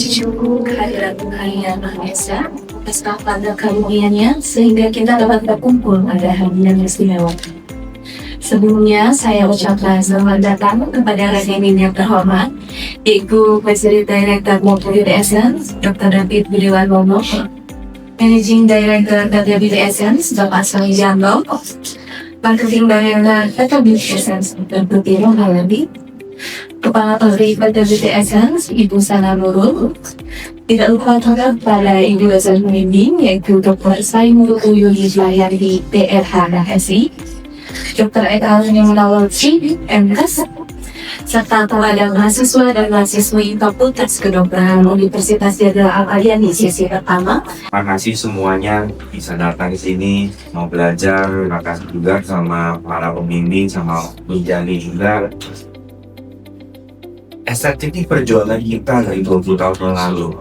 Puji syukur kehadirat Tuhan Yang Maha Esa atas pada karunia-Nya sehingga kita dapat berkumpul pada hari yang istimewa. Sebelumnya saya ucapkan selamat datang kepada rekan yang terhormat, Ibu Presiden Director WD Essence, Dr. David Budiwadono, Managing Director WD Essence, Bapak Sony Jambo, Marketing Director WD Essence, Dr. Putih Rohayadi, Kepala Pabrik WD Essence, Ibu Sana Nurul. Tidak lupa juga pada Ibu dosen pembimbing yaitu Dr. Saimul Uyuni Layari PRH-SI, Dr. Eka Munawalci, MKes, serta kepada mahasiswa dan mahasiswi Fakultas Kedokteran Universitas Jenderal Ahmad Yani sesi pertama. Terima kasih semuanya bisa datang ke sini mau belajar. Terima kasih juga sama para pembimbing, sama Bunjani juga. Estetik ini perjuangan kita dari 20 tahun yang lalu.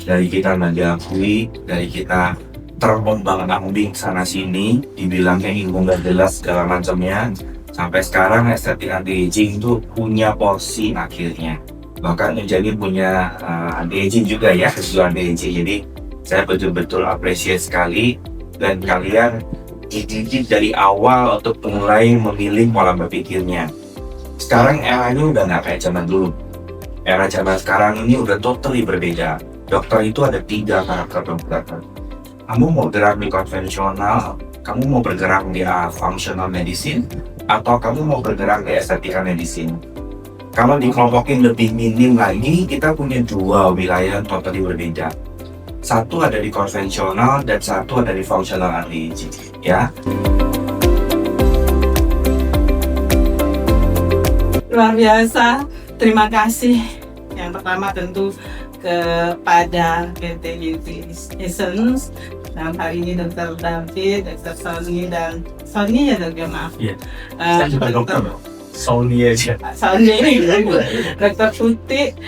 Dari kita nggak diakui, dari kita terombang-ambing sana sini, dibilangnya ilmu nggak jelas segala macamnya. Sampai sekarang estetik anti-aging itu punya porsi akhirnya. Bahkan Bunjani punya anti-aging juga ya, sesuatu anti-aging. Jadi saya betul-betul apresiasi sekali dan kalian dididik dari awal untuk mulai memilih pola berpikirnya. Sekarang era ini udah nggak kayak zaman dulu. Era zaman sekarang ini udah totally berbeda. Dokter itu ada 3 karakter dokter. Kamu mau bergerak di konvensional, kamu mau bergerak di functional medicine, atau kamu mau bergerak di estetika medicine. Kalau dikelompokin lebih minim lagi, kita punya 2 wilayah yang totally berbeda. Satu ada di konvensional dan satu ada di functional anti-aging, ya. Luar biasa, terima kasih. Yang pertama tentu kepada PT Beauty Essence, dan hari ini Dr. David, Dr. Sony dan Sony ya Dr. maaf. Iya. Saya juga dokter, Sony aja. Sony, Dr. Putih,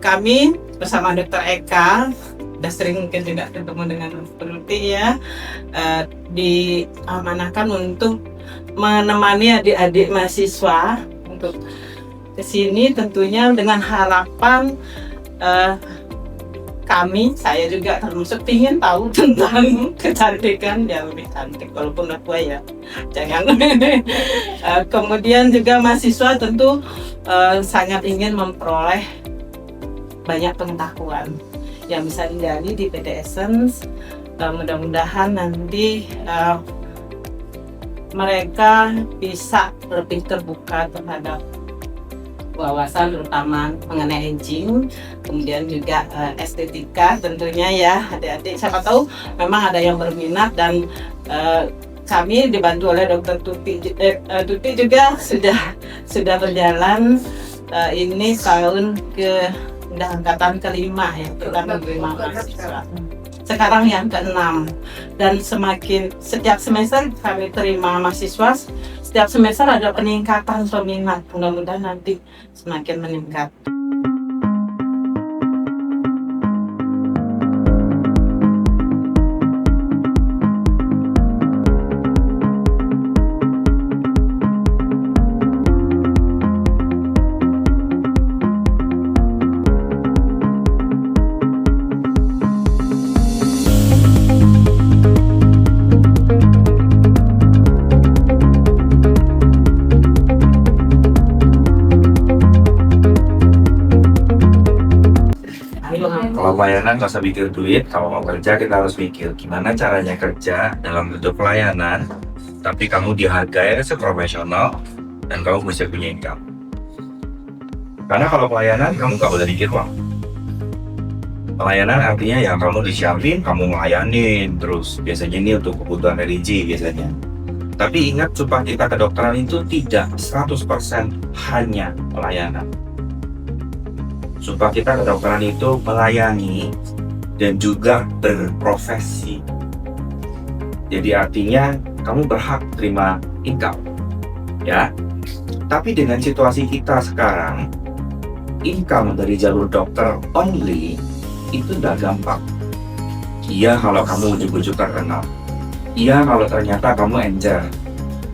kami bersama Dr. Eka, sudah sering mungkin juga ketemu dengan Dr. Putih ya, diamanahkan untuk menemani adik-adik mahasiswa untuk kesini tentunya dengan harapan saya juga termasuk ingin tahu tentang kecantikan yang lebih cantik walaupun udah tua ya jangan. Kemudian juga mahasiswa tentu sangat ingin memperoleh banyak pengetahuan yang bisa digali di PT Essence. Mudah-mudahan nanti mereka bisa lebih terbuka terhadap wawasan terutama mengenai aging, kemudian juga estetika tentunya ya adik-adik. Siapa tahu memang ada yang berminat dan kami dibantu oleh Dr. Tuti juga sudah berjalan ini tahun udah angkatan ke-5 ya, kita menerima mahasiswa. Sekarang yang ke-6 dan setiap semester kami terima mahasiswa, setiap semester ada peningkatan peminat, mudah-mudahan nanti semakin meningkat. Kalau pelayanan nggak usah mikir duit, kalau mau kerja kita harus mikir gimana caranya kerja dalam bentuk pelayanan, tapi kamu dihargai seprofesional dan kamu bisa punya income. Karena kalau pelayanan kamu nggak boleh mikir uang. Pelayanan artinya ya kamu disiapin, kamu melayanin, terus biasanya ini untuk kebutuhan religi biasanya. Tapi ingat supaya kita kedokteran itu tidak 100% hanya pelayanan. Supaya kita kedokteran itu melayani dan juga berprofesi. Jadi artinya kamu berhak terima income, ya. Tapi dengan situasi kita sekarang, income dari jalur dokter only itu udah gampang. Iya kalau kamu ujuk-ujuk terkenal. Iya kalau ternyata kamu encer.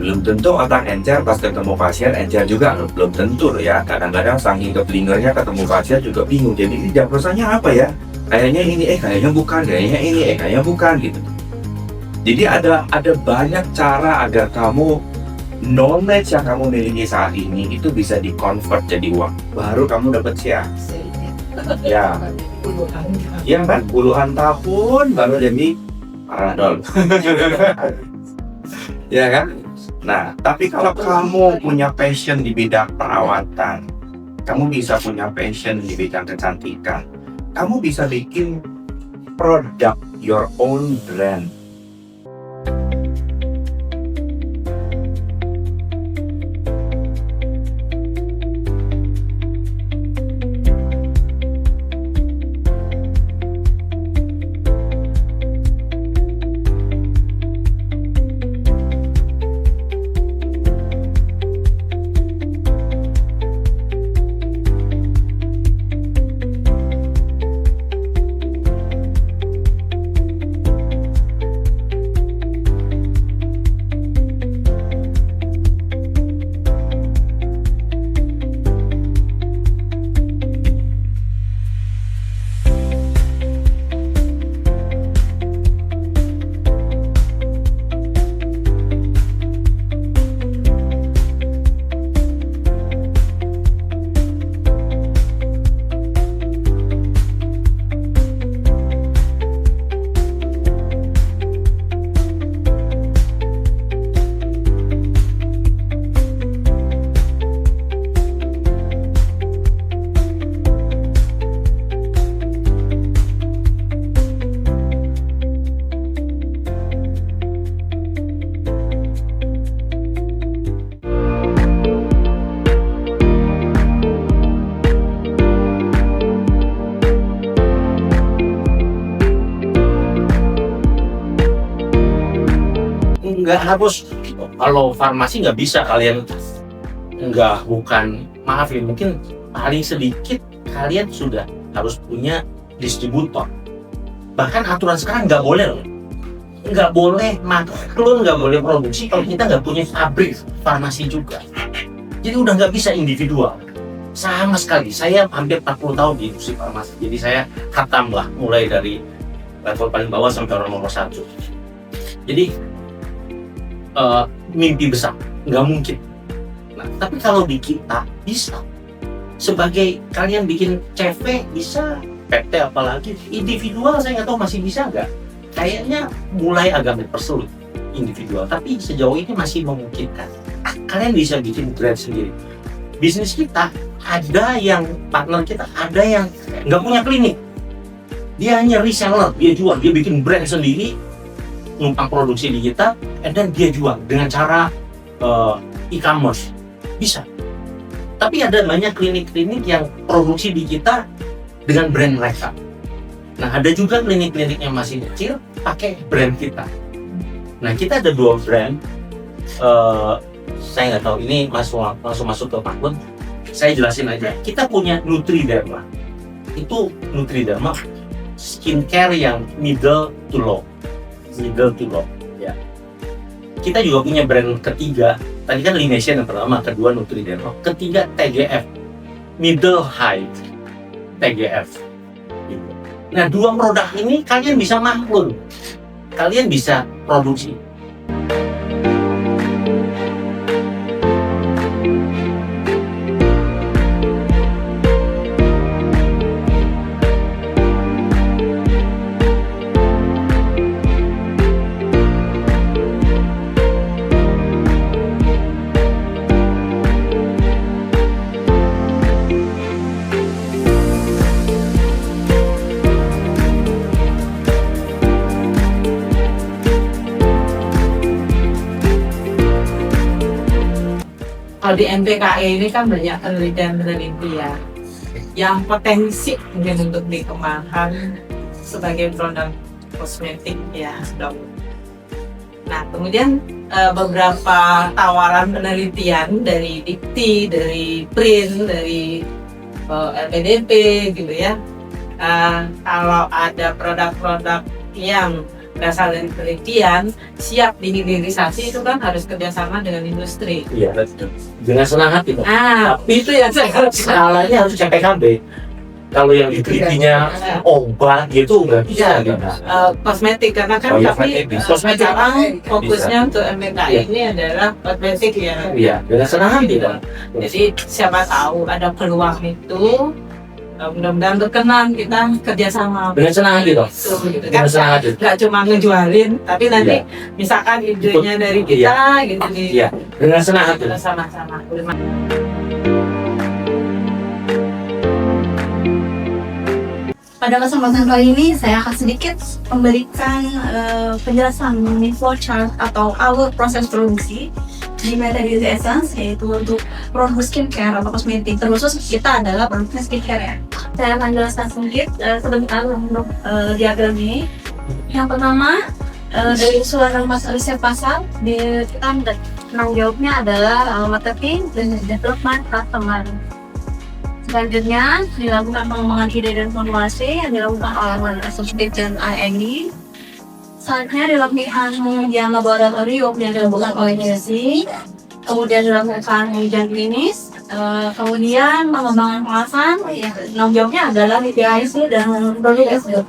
Belum tentu otak encer pas ketemu pasien encer juga, belum tentu loh ya. Kadang-kadang saking kebelingernya ketemu pasien juga bingung. Jadi ini diagnosanya apa ya? Kayaknya ini, kayaknya bukan, kayaknya ini, kayaknya bukan gitu. Jadi ada banyak cara agar kamu knowledge yang kamu miliki saat ini itu bisa di-convert jadi uang. Baru kamu dapat share. Ya, iya kan? Puluhan tahun baru jadi paradol. Ya kan? Nah, tapi kalau kamu punya passion di bidang perawatan, kamu bisa punya passion di bidang kecantikan, kamu bisa bikin produk your own brand. Nggak harus, kalau farmasi nggak bisa kalian bukan, maaf ya, mungkin paling sedikit kalian sudah harus punya distributor. Bahkan aturan sekarang nggak boleh loh, nggak boleh maklun, nggak boleh produksi kalau kita nggak punya pabrik farmasi juga. Jadi udah nggak bisa individual sama sekali. Saya hampir 40 tahun di industri farmasi, jadi saya khatam lah, mulai dari level paling bawah sampai orang nomor 1. Jadi mimpi besar nggak mungkin. Nah, tapi kalau di kita bisa, sebagai kalian bikin CV bisa, PT apalagi individual saya nggak tahu masih bisa nggak. Kayaknya mulai agak mempersulit individual, tapi sejauh ini masih memungkinkan. Kalian bisa bikin brand sendiri. Bisnis kita ada yang partner kita, ada yang nggak punya klinik, dia hanya reseller, dia jual, dia bikin brand sendiri, numpang produksi di kita, dan dia jual dengan cara e-commerce, bisa. Tapi ada banyak klinik-klinik yang produksi di kita dengan brand mereka. Nah, ada juga klinik-klinik yang masih kecil pakai brand kita. Nah, kita ada 2 brand. Saya nggak tahu ini langsung masuk ke Pak Bun. Saya jelasin aja. Kita punya Nutriderma. Itu Nutriderma skincare yang middle to low. Ya. Kita juga punya brand ketiga. Tadi kan Lination yang pertama, kedua Nutriderma, ketiga TGF, middle high TGF. Nah, 2 produk ini kalian bisa maklun, kalian bisa produksi. Kalau di NPKE ini kan banyak penelitian yang potensi mungkin untuk dikembangkan sebagai produk kosmetik ya, dok. Nah, kemudian beberapa tawaran penelitian dari Dikti, dari PRIN, dari LPDP gitu ya. Kalau ada produk-produk yang berasal dari penelitian siap dihilirisasi itu kan harus kerjasama dengan industri. Iya, dengan senang hati Pak. Tapi itu yang saya harus Skalanya harus CPKB. Kalau yang ditelitinya obat gitu nggak bisa gitu. kosmetik karena kan Kosmetik tapi bisa. sekarang fokusnya untuk MBKI Iya. ini adalah kosmetik ya. Iya, dengan senang hati Pak. Jadi siapa tahu ada peluang itu, mudah-mudahan berkenan kita kerjasama. Dengan senang hati toh. Gitu Dengan kan. senang hati. Nggak cuma ngejualin, tapi nanti misalkan idenya dari kita gitu di Iya, dengan senang hati. sama-sama. Pada kesempatan kali ini saya akan sedikit memberikan penjelasan mengenai flowchart atau alur proses produksi di Meta Beauty Essence, yaitu untuk produk skincare atau kosmetik. Terkhusus kita adalah produk skincare ya. Saya akan jelaskan sedikit sebentar untuk diagram ini. Yang pertama dari usulan Mas Riset Pasar kita penanggung jawabnya adalah marketing dan development customer. Selanjutnya dilakukan pengembangan ide dan formulasi yang dilakukan oleh asosiatif dan R&D. Selanjutnya dilakukan pengujian laboratorium yang dilakukan oleh JSI. Kemudian dilakukan pengujian klinis. Kemudian pengembangan kemasan. Penanggung jawabnya adalah PIC dan produk SDO.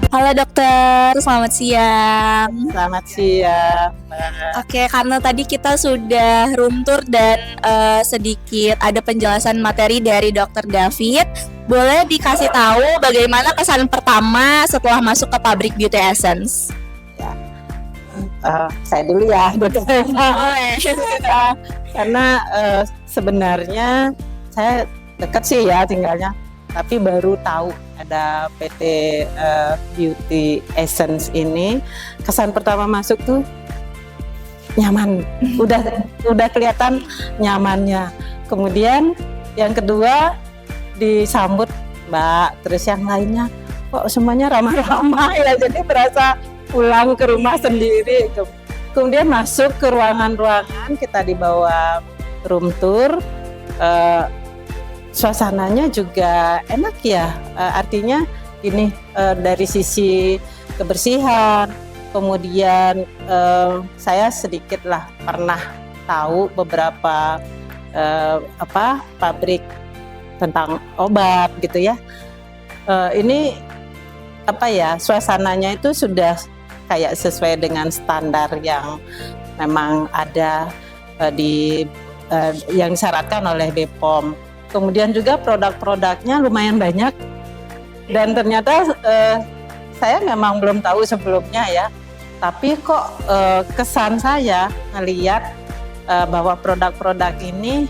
Halo dokter, selamat siang. Selamat siang. Oke, karena tadi kita sudah room tour dan sedikit ada penjelasan materi dari dokter David, boleh dikasih tahu bagaimana kesan pertama setelah masuk ke pabrik Beauty Essence? Saya dulu ya, dokter. Karena sebenarnya saya dekat sih ya tinggalnya, tapi baru tahu ada PT Beauty Essence ini. Kesan pertama masuk tuh nyaman, udah kelihatan nyamannya. Kemudian yang kedua disambut Mbak, terus yang lainnya kok semuanya ramah-ramah ya, jadi berasa pulang ke rumah sendiri. Kemudian masuk ke ruangan-ruangan, kita dibawa room tour, suasananya juga enak ya, artinya ini dari sisi kebersihan, kemudian saya sedikit lah pernah tahu beberapa pabrik tentang obat gitu ya. Ini suasananya itu sudah kayak sesuai dengan standar yang memang ada yang disyaratkan oleh BPOM. Kemudian juga produk-produknya lumayan banyak dan ternyata saya memang belum tahu sebelumnya ya. Tapi kok kesan saya melihat bahwa produk-produk ini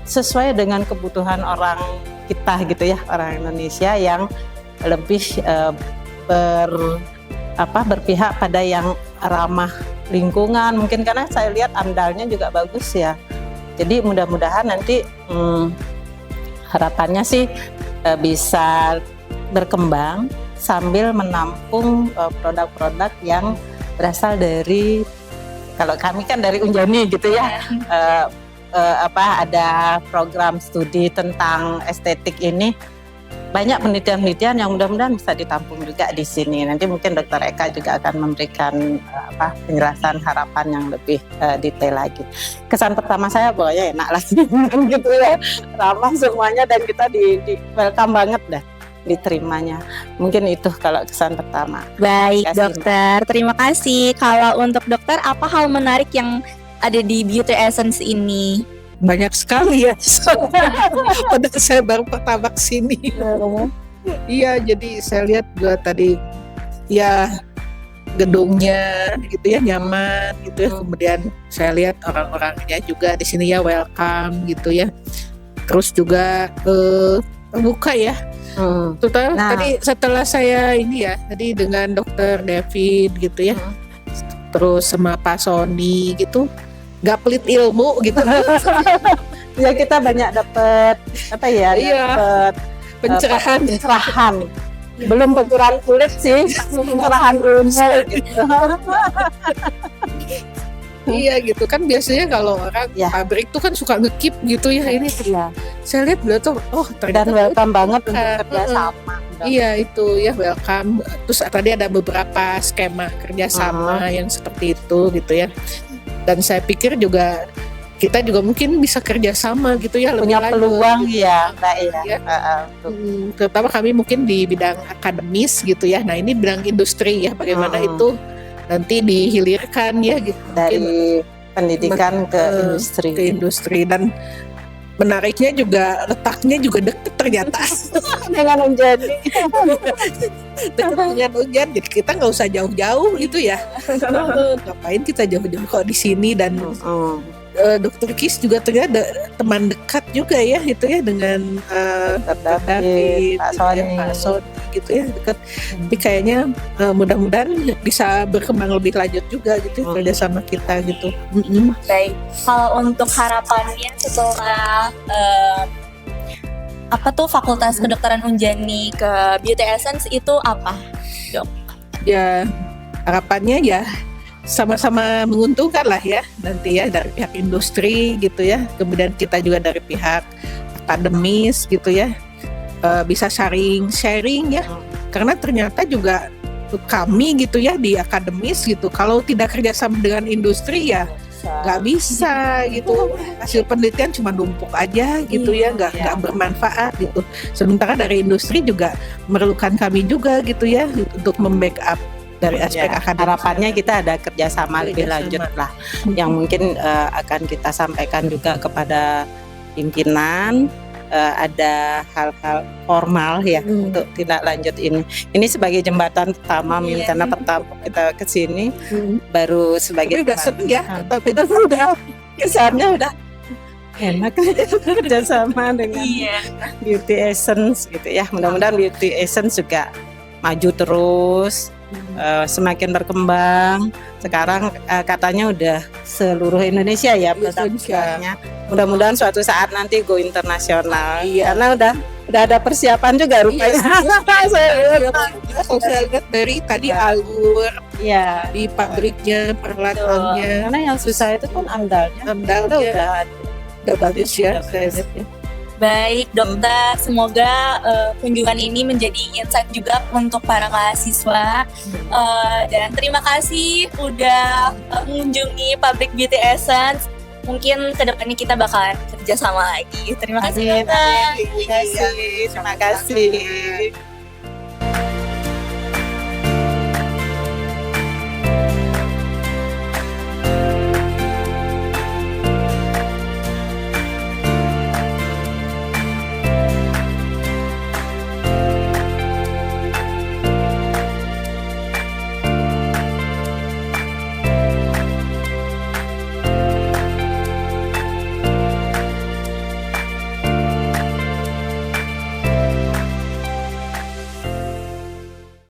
sesuai dengan kebutuhan orang kita gitu ya, orang Indonesia yang lebih berpihak pada yang ramah lingkungan. Mungkin karena saya lihat amdalnya juga bagus ya. Jadi mudah-mudahan nanti harapannya sih bisa berkembang sambil menampung produk-produk yang berasal dari, kalau kami kan dari Unjani gitu ya. Ada program studi tentang estetik ini, banyak penelitian-penelitian yang mudah-mudahan bisa ditampung juga di sini. Nanti mungkin Dr. Eka juga akan memberikan penjelasan harapan yang lebih detail lagi. Kesan pertama saya pokoknya enak lah gitu ya, ramah semuanya dan kita di welcome banget dah diterimanya. Mungkin itu kalau kesan pertama. Baik dokter, terima kasih. Kalau untuk dokter, apa hal menarik yang ada di Beauty Essence ini? Banyak sekali ya, padahal saya baru pertama kesini. Iya, jadi saya lihat juga tadi ya gedungnya gitu ya, nyaman gitu ya. Kemudian saya lihat orang-orangnya juga di sini ya welcome gitu ya. Terus juga terbuka ya. Tadi setelah saya ini ya, tadi dengan Dr. David gitu ya, terus sama Pak Sony gitu, nggak pelit ilmu gitu. Ya kita banyak dapat dapat pencerahan. Belum pencerahan kulit sih, pencerahan ilmu gitu. Iya gitu kan, biasanya kalau orang pabrik tuh kan suka ngekip gitu ya, ini saya lihat beliau tuh dan welcome banget untuk kerjasama. Iya itu ya, welcome. Terus tadi ada beberapa skema kerjasama yang seperti itu gitu ya. Dan saya pikir juga kita juga mungkin bisa kerjasama gitu ya, punya lebih peluang ya Mbak ya. Terutama kami mungkin di bidang akademis gitu ya. Nah ini bidang industri ya, bagaimana itu nanti dihilirkan ya gitu. Dari pendidikan ke industri. Dan menariknya juga letaknya juga deket ternyata dengan Unjani. dengan Unjani, jadi kita nggak usah jauh-jauh gitu ya. Ngapain kita jauh-jauh kok di sini. Dan Dr. Kis juga ternyata teman dekat juga ya itu ya dengan David, Pak Sony gitu ya, dekat. Tapi kayaknya mudah-mudahan bisa berkembang lebih lanjut juga gitu kerja sama kita gitu. Baik, kalau untuk harapannya setelah Fakultas Kedokteran Unjani ke Beauty Essence itu apa, Dok? Ya harapannya ya sama-sama menguntungkan lah ya nanti ya, dari pihak industri gitu ya, kemudian kita juga dari pihak akademis gitu ya, bisa sharing ya, karena ternyata juga kami gitu ya di akademis gitu, kalau tidak kerjasama dengan industri ya nggak bisa gitu, hasil penelitian cuma numpuk aja gitu ya, nggak bermanfaat gitu. Sementara dari industri juga memerlukan kami juga gitu ya untuk membackup dari aspek akademik. Harapannya kita ada kerjasama lebih lanjut lah, yang mungkin akan kita sampaikan juga kepada pimpinan. Ada hal-hal formal ya untuk tindak lanjut ini. Ini sebagai jembatan pertama, karena pertama kita kesini baru sebagai udah seneng ya, tapi udah kesannya udah enak kerjasama dengan Beauty Essence gitu ya. Mudah-mudahan Beauty Essence juga maju terus, semakin berkembang. Sekarang katanya udah seluruh Indonesia ya produknya. Mudah-mudahan suatu saat nanti go internasional. Karena udah ada persiapan juga rupanya. Saya lihat dari tadi alur Iya. di pabriknya, peralatannya, Karena yang susah itu kan amdalnya. amdalnya udah bagus ya. Saya lihat ya. Baik dokter, semoga kunjungan ini menjadi insight juga untuk para mahasiswa. Dan terima kasih udah mengunjungi Public Beauty Essence. Mungkin kedepannya kita bakalan kerja sama lagi. Terima kasih dokter. Terima kasih.